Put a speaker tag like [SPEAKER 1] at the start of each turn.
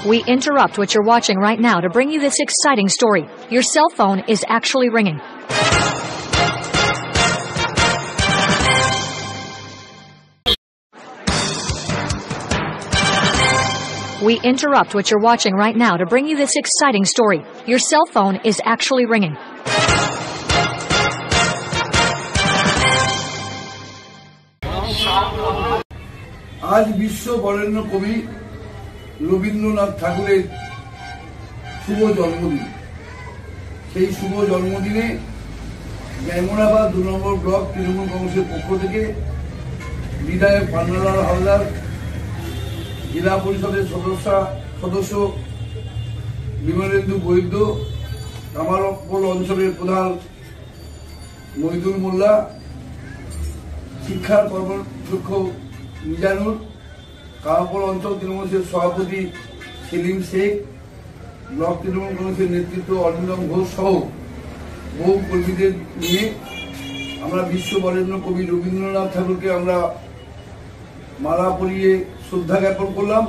[SPEAKER 1] We interrupt what you're watching right now to bring you this exciting story. Your cell phone is actually ringing. We interrupt what you're watching right now to bring you this exciting story. Your cell phone is actually ringing.
[SPEAKER 2] आज विश्व बरेण्य कवि रवीन्द्रनाथ ठाकुरेर शुभ जन्मदिन। সেই শুভ জন্মদিনে গ্যামরাবাদ 2 নম্বর block Trinamool কংগ্রেসের পক্ষ থেকে বিধায়ক পান্নালাল হালদার, জেলা পরিষদের সদস্য বিমলেন্দু বৈদ্য, কামারপোল অঞ্চলের প্রধান মহিদুল মোল্লা, শিক্ষার কর্মদক্ষ মিজানুর, কামারপোল অঞ্চল তৃণমূলের সভাপতি সেলিম শেখ, ব্লক তৃণমূল কংগ্রেসের নেতৃত্ব অরিন্দম ঘোষ সহ বহু কর্মীদের নিয়ে আমরা বিশ্ব বরেণ্য কবি রবীন্দ্রনাথ ঠাকুরকে আমরা মালা পরিয়ে শ্রদ্ধা জ্ঞাপন করলাম।